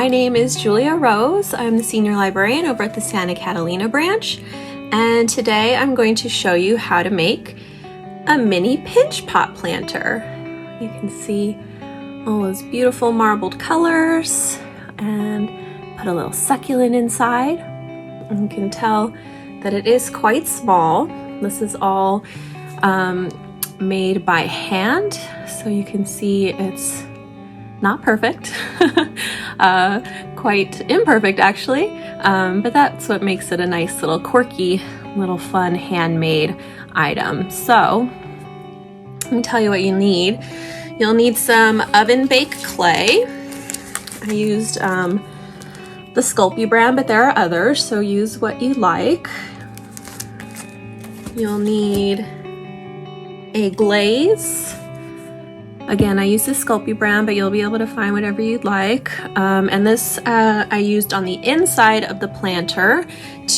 My name is Julia Rose. I'm the Senior Librarian over at the Santa Catalina branch, and today I'm going to show you how to make a mini pinch pot planter. You can see all those beautiful marbled colors and put a little succulent inside. And you can tell that it is quite small. This is all made by hand, so you can see it's not perfect, quite imperfect actually, but that's what makes it a nice little quirky, little fun handmade item. So let me tell you what you need. You'll need some oven baked clay. I used the Sculpey brand, but there are others, so use what you like. You'll need a glaze. Again, I use the Sculpey brand, but you'll be able to find whatever you'd like. And this I used on the inside of the planter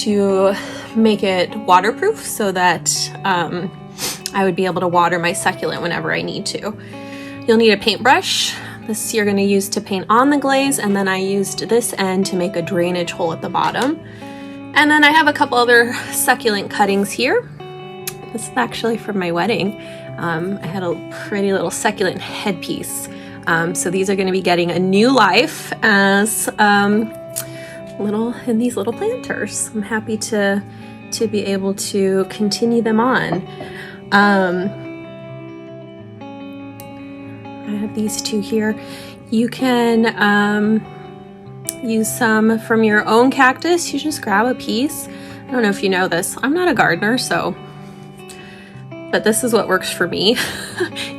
to make it waterproof so that I would be able to water my succulent whenever I need to. You'll need a paintbrush. This you're going to use to paint on the glaze, and then I used this end to make a drainage hole at the bottom. And then I have a couple other succulent cuttings here. This is actually from my wedding. I had a pretty little succulent headpiece. So these are going to be getting a new life as in these little planters. I'm happy to be able to continue them on. I have these two here. You can use some from your own cactus. You just grab a piece. I don't know if you know this. I'm not a gardener, but this is what works for me.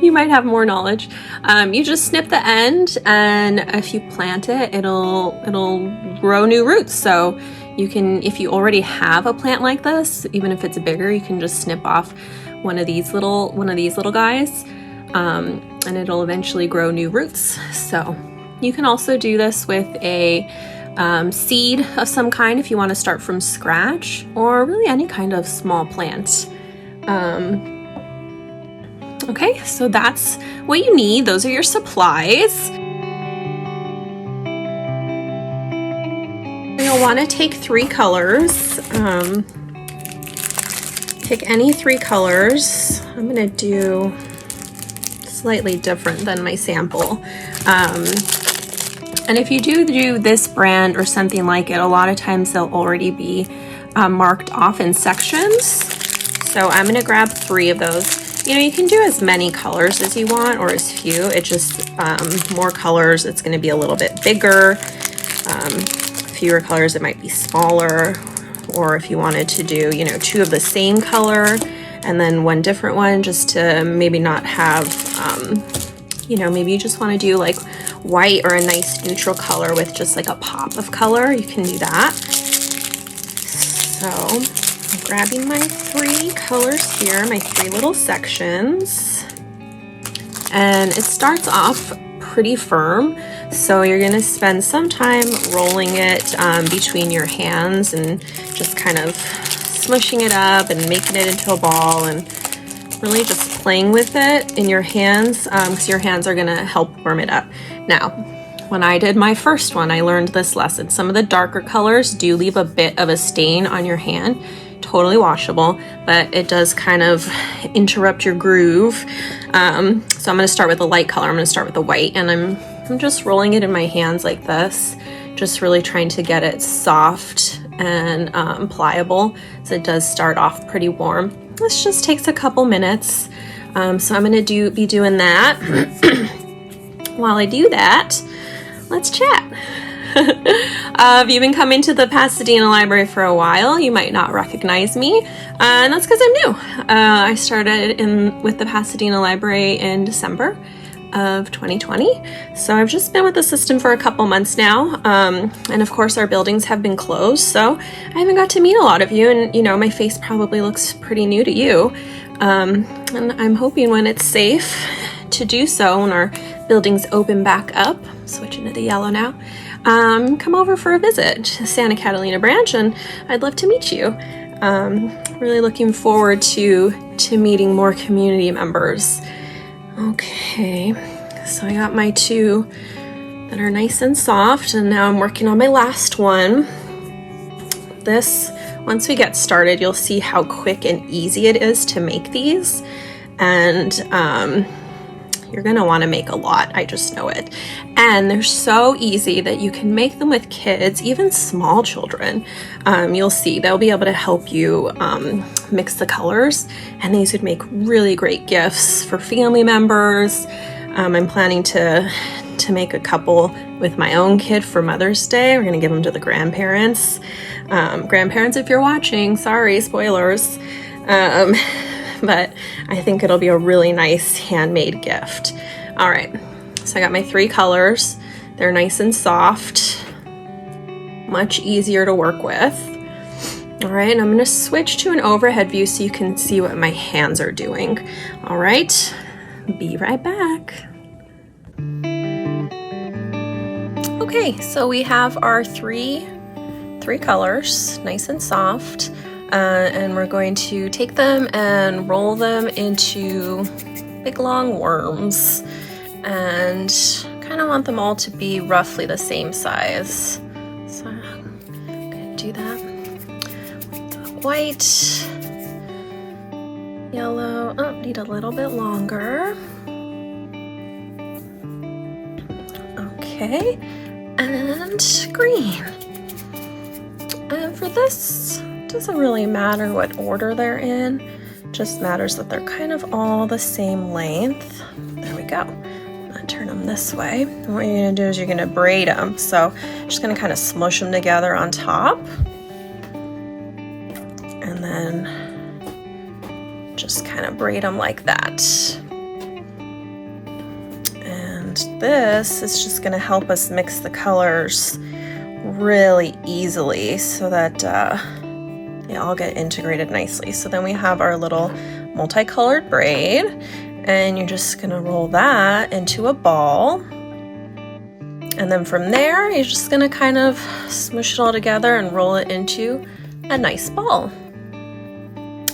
You might have more knowledge. You just snip the end, and if you plant it, it'll grow new roots. So you can, if you already have a plant like this, even if it's bigger, you can just snip off one of these little guys, and it'll eventually grow new roots. So you can also do this with a seed of some kind if you want to start from scratch, or really any kind of small plant. Okay, so that's what you need. Those are your supplies. You'll want to take 3 colors. Pick any 3 colors. I'm going to do slightly different than my sample. And if you do this brand or something like it, a lot of times they'll already be marked off in sections. So I'm going to grab 3 of those. You know, you can do as many colors as you want, or as few. It just, more colors, it's going to be a little bit bigger. Fewer colors, it might be smaller. Or if you wanted to do, 2 of the same color and then 1 different one, just to maybe not have, maybe you just want to do like white or a nice neutral color with just like a pop of color. You can do that. So I'm grabbing my 3 colors here, my 3 little sections, and it starts off pretty firm, so you're going to spend some time rolling it between your hands and just kind of smushing it up and making it into a ball, and really just playing with it in your hands, because your hands are going to help warm it up. Now, when I did my first one, I learned this lesson. Some of the darker colors do leave a bit of a stain on your hand. Totally washable, but it does kind of interrupt your groove. So I'm going to start with the light color. I'm going to start with the white, and I'm just rolling it in my hands like this, just really trying to get it soft and pliable. So it does start off pretty warm. This just takes a couple minutes. So I'm going to be doing that. While I do that, let's chat. If you've been coming to the Pasadena Library for a while, you might not recognize me, and that's because I'm new. I started with the Pasadena Library in December of 2020, so I've just been with the system for a couple months now, and of course our buildings have been closed, so I haven't got to meet a lot of you, and my face probably looks pretty new to you, and I'm hoping when it's safe to do so, when our buildings open back up, switching to the yellow now, come over for a visit to Santa Catalina branch, and I'd love to meet you. Really looking forward to meeting more community members. Okay, so I got my 2 that are nice and soft. And now I'm working on my last one. Once we get started, you'll see how quick and easy it is to make these. And you're gonna wanna make a lot, I just know it. And they're so easy that you can make them with kids, even small children. You'll see, they'll be able to help you mix the colors, and these would make really great gifts for family members. I'm planning to make a couple with my own kid for Mother's Day. We're gonna give them to the grandparents. Grandparents, if you're watching, sorry, spoilers. But I think it'll be a really nice handmade gift. All right, so I got my 3 colors. They're nice and soft, much easier to work with. All right, and I'm gonna switch to an overhead view so you can see what my hands are doing. All right, be right back. Okay, so we have our three colors, nice and soft. And we're going to take them and roll them into big long worms, and kind of want them all to be roughly the same size. So I'm gonna do that with the white, yellow, oh, need a little bit longer. Okay, and green. And for this, doesn't really matter what order they're in, just matters that they're kind of all the same length. There we go. I'm gonna turn them this way. And what you're gonna do is you're gonna braid them. So just gonna kind of smush them together on top, and then just kind of braid them like that. And this is just gonna help us mix the colors really easily so that they all get integrated nicely. So then we have our little multicolored braid, and you're just gonna roll that into a ball. And then from there, you're just gonna kind of smush it all together and roll it into a nice ball.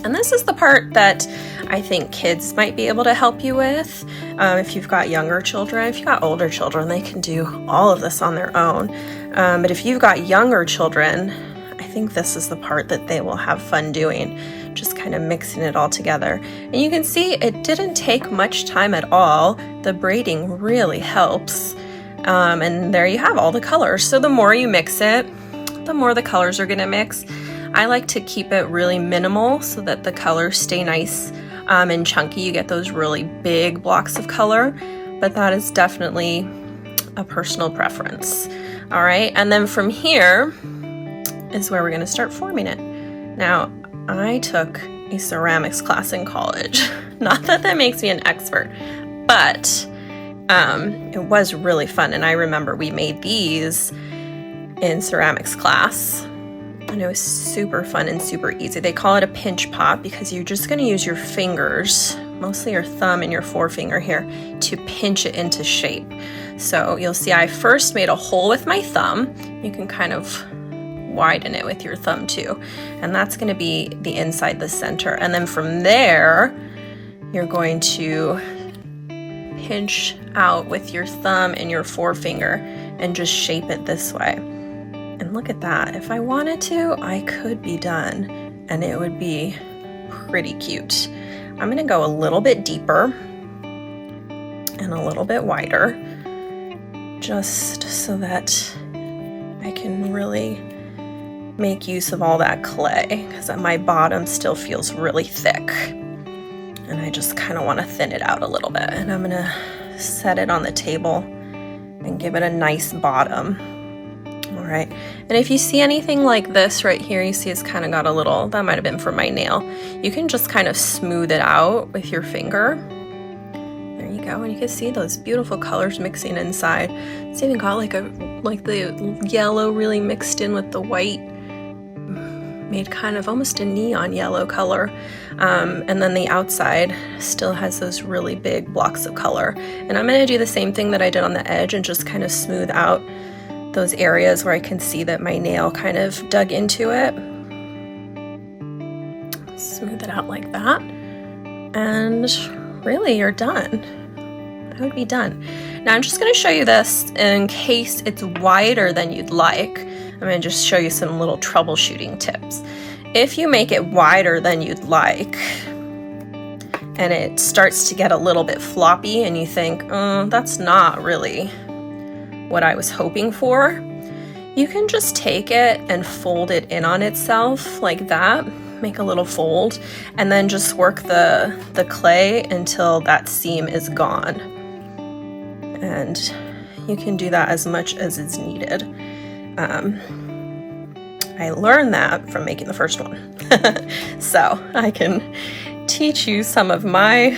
And this is the part that I think kids might be able to help you with. If you've got younger children, if you've got older children, they can do all of this on their own. But if you've got younger children, I think this is the part that they will have fun doing, just kind of mixing it all together. And you can see it didn't take much time at all. The braiding really helps. And there you have all the colors. So the more you mix it, the more the colors are gonna mix. I like to keep it really minimal so that the colors stay nice and chunky. You get those really big blocks of color, but that is definitely a personal preference. All right, and then from here is where we're gonna start forming it. Now, I took a ceramics class in college. Not that that makes me an expert, but it was really fun. And I remember we made these in ceramics class, and it was super fun and super easy. They call it a pinch pot because you're just gonna use your fingers, mostly your thumb and your forefinger here, to pinch it into shape. So you'll see I first made a hole with my thumb. You can kind of widen it with your thumb too. And that's gonna be the inside, the center. And then from there, you're going to pinch out with your thumb and your forefinger and just shape it this way. And look at that. If I wanted to, I could be done and it would be pretty cute. I'm gonna go a little bit deeper and a little bit wider, just so that I can really make use of all that clay, because my bottom still feels really thick and I just kind of want to thin it out a little bit. And I'm gonna set it on the table and give it a nice bottom. All right, and if you see anything like this right here, you see it's kind of got a little, that might have been from my nail. You can just kind of smooth it out with your finger. There you go, and you can see those beautiful colors mixing inside. It's even got like the yellow really mixed in with the white, made kind of almost a neon yellow color. And then the outside still has those really big blocks of color. And I'm gonna do the same thing that I did on the edge and just kind of smooth out those areas where I can see that my nail kind of dug into it. Smooth it out like that. And really, you're done. that would be done. Now I'm just going to show you this in case it's wider than you'd like. I'm going to just show you some little troubleshooting tips. If you make it wider than you'd like, and it starts to get a little bit floppy and you think, oh, that's not really what I was hoping for, you can just take it and fold it in on itself like that. Make a little fold and then just work the clay until that seam is gone. And you can do that as much as is needed. I learned that from making the first one. So I can teach you some of my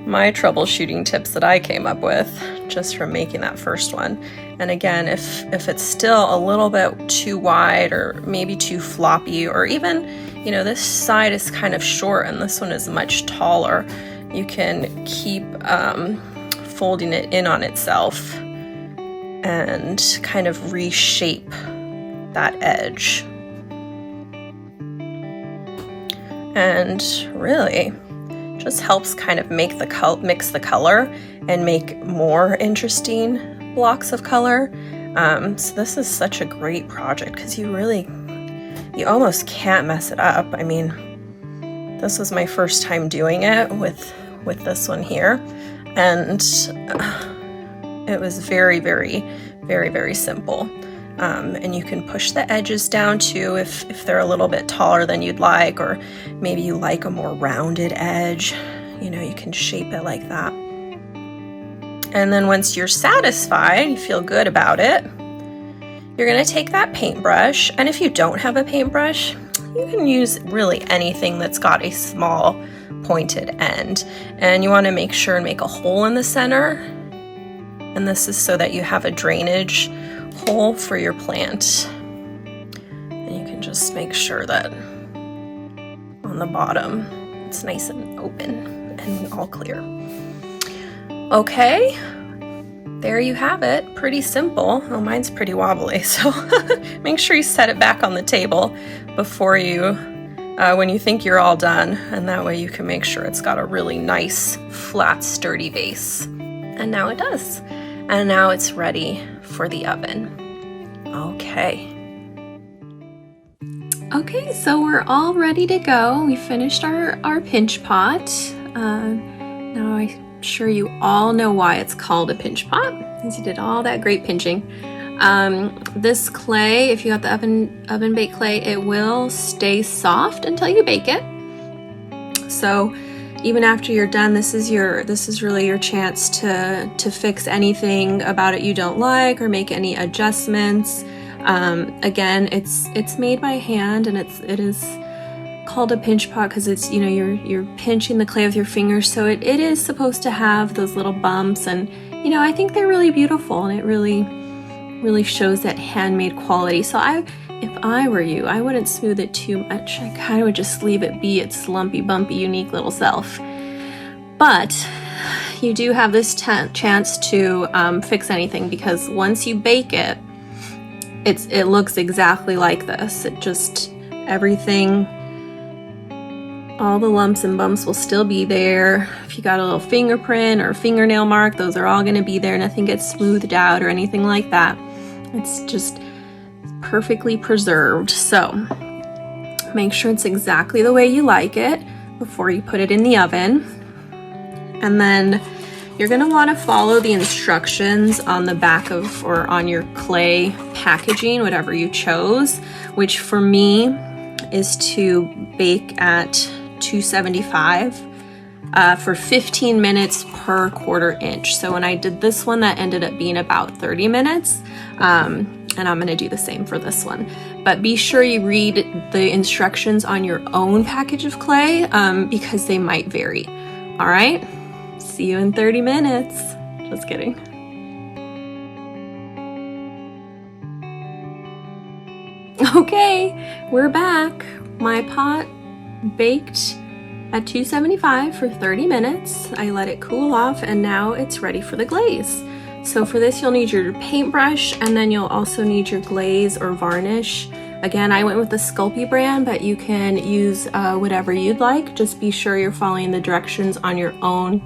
my troubleshooting tips that I came up with just from making that first one. And again, if it's still a little bit too wide or maybe too floppy, or even, you know, this side is kind of short and this one is much taller, you can keep folding it in on itself and kind of reshape that edge. And really just helps kind of make the mix the color and make more interesting blocks of color. So this is such a great project because you almost can't mess it up. I mean, this was my first time doing it with this one here, and it was very, very, very, very simple. And you can push the edges down too if they're a little bit taller than you'd like, or maybe you like a more rounded edge. You know, you can shape it like that. And then once you're satisfied, you feel good about it, you're going to take that paintbrush, and if you don't have a paintbrush, you can use really anything that's got a small pointed end. And you want to make sure and make a hole in the center. And this is so that you have a drainage hole for your plant. And you can just make sure that on the bottom it's nice and open and all clear. Okay, there you have it. Pretty simple. Oh, mine's pretty wobbly, so make sure you set it back on the table before you when you think you're all done, and that way you can make sure it's got a really nice flat sturdy base. And now it does. And now it's ready for the oven. Okay. Okay, so we're all ready to go. We finished our pinch pot. Now I'm sure you all know why it's called a pinch pot, because you did all that great pinching. This clay, if you got the oven baked clay, it will stay soft until you bake it. So even after you're done, this is really your chance to fix anything about it you don't like or make any adjustments. Again, it's made by hand, and it is called a pinch pot because it's, you know, you're pinching the clay with your fingers, so it is supposed to have those little bumps, and you know, I think they're really beautiful, and it really shows that handmade quality. So if I were you, I wouldn't smooth it too much. I kind of would just leave it be its lumpy, bumpy, unique little self. But you do have this chance to fix anything, because once you bake it, it looks exactly like this. It just, everything, all the lumps and bumps will still be there. If you got a little fingerprint or fingernail mark, those are all going to be there. Nothing gets smoothed out or anything like that. It's just perfectly preserved. So make sure it's exactly the way you like it before you put it in the oven. And then you're going to want to follow the instructions on the back of, or on your clay packaging, whatever you chose, which for me is to bake at 275 for 15 minutes per 1/4 inch. So when I did this one, that ended up being about 30 minutes. And I'm going to do the same for this one. But be sure you read the instructions on your own package of clay, because they might vary. All right, see you in 30 minutes. Just kidding. Okay, we're back. My pot baked at 275 for 30 minutes. I let it cool off, and now it's ready for the glaze. So for this, you'll need your paintbrush, and then you'll also need your glaze or varnish. Again, I went with the Sculpey brand, but you can use whatever you'd like. Just be sure you're following the directions on your own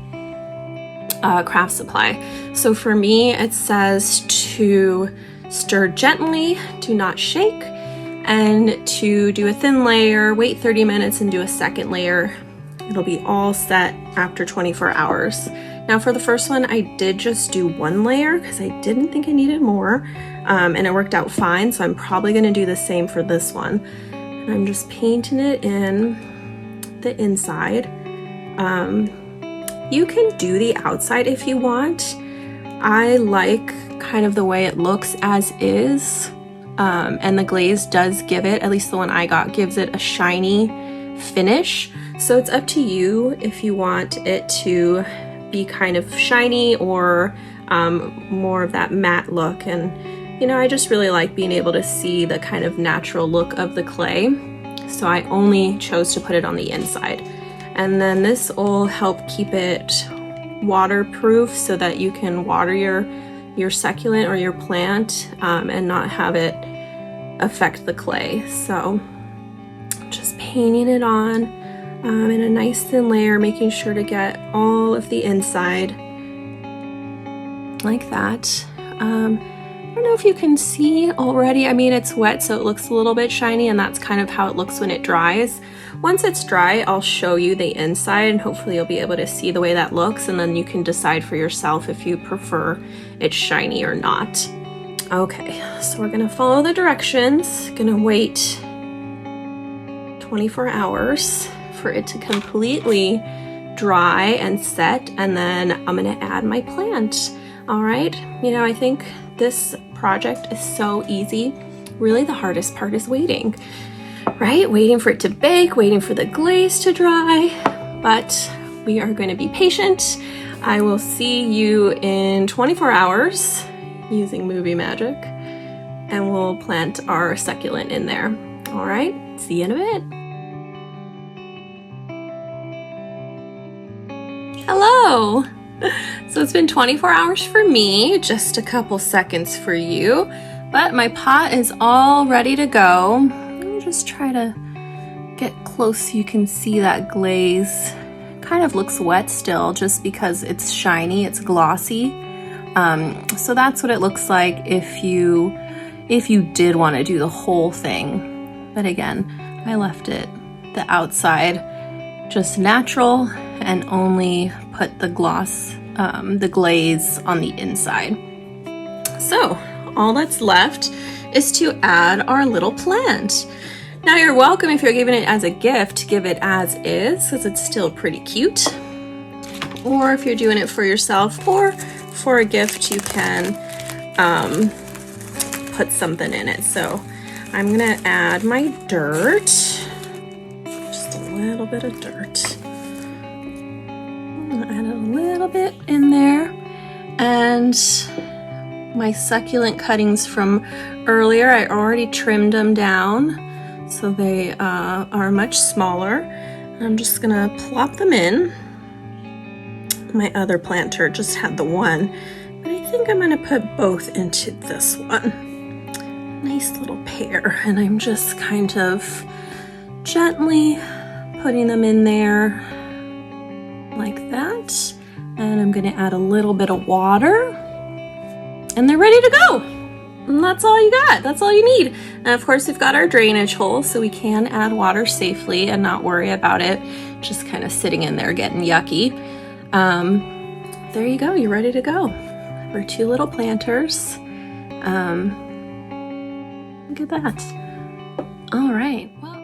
craft supply. So for me, it says to stir gently, do not shake, and to do a thin layer, wait 30 minutes and do a second layer. It'll be all set after 24 hours. Now for the first one, I did just do one layer because I didn't think I needed more, and it worked out fine. So I'm probably gonna do the same for this one. And I'm just painting it in the inside. You can do the outside if you want. I like kind of the way it looks as is. And the glaze does give it, at least the one I got, gives it a shiny finish. So it's up to you if you want it to be kind of shiny or more of that matte look. And you know, I just really like being able to see the kind of natural look of the clay. So I only chose to put it on the inside. And then this will help keep it waterproof so that you can water your succulent or your plant and not have it affect the clay. So just painting it on in a nice thin layer, making sure to get all of the inside like that. I don't know if you can see already. I mean, it's wet, so it looks a little bit shiny, and that's kind of how it looks when it dries. Once it's dry, I'll show you the inside, and hopefully you'll be able to see the way that looks, and then you can decide for yourself if you prefer it shiny or not. Okay, so we're gonna follow the directions. Gonna wait 24 hours for it to completely dry and set, and then I'm gonna add my plant. All right, you know, I think this project is so easy. Really, the hardest part is waiting, right? Waiting for it to bake, waiting for the glaze to dry, but we are going to be patient. I will see you in 24 hours using movie magic, and we'll plant our succulent in there. All right, see you in a bit. Hello. So it's been 24 hours for me, just a couple seconds for you, but my pot is all ready to go. Let me just try to get close so you can see that glaze. Kind of looks wet still just because it's shiny, it's glossy. So that's what it looks like if you did want to do the whole thing. But again, I left it the outside just natural and only put the glaze on the inside. So all that's left is to add our little plant. Now you're welcome, if you're giving it as a gift, to give it as is, because it's still pretty cute. Or if you're doing it for yourself or for a gift, you can put something in it. So I'm gonna add my dirt, just a little bit of dirt. Add a little bit in there, and my succulent cuttings from earlier, I already trimmed them down so they are much smaller. I'm just gonna plop them in. My other planter just had the one, but I think I'm gonna put both into this one. Nice little pair, and I'm just kind of gently putting them in there like that, and I'm gonna add a little bit of water, and they're ready to go. And that's all you got, that's all you need. And of course we've got our drainage hole, so we can add water safely and not worry about it just kind of sitting in there getting yucky. There you go, you're ready to go. Our two little planters. Look at that. All right, well,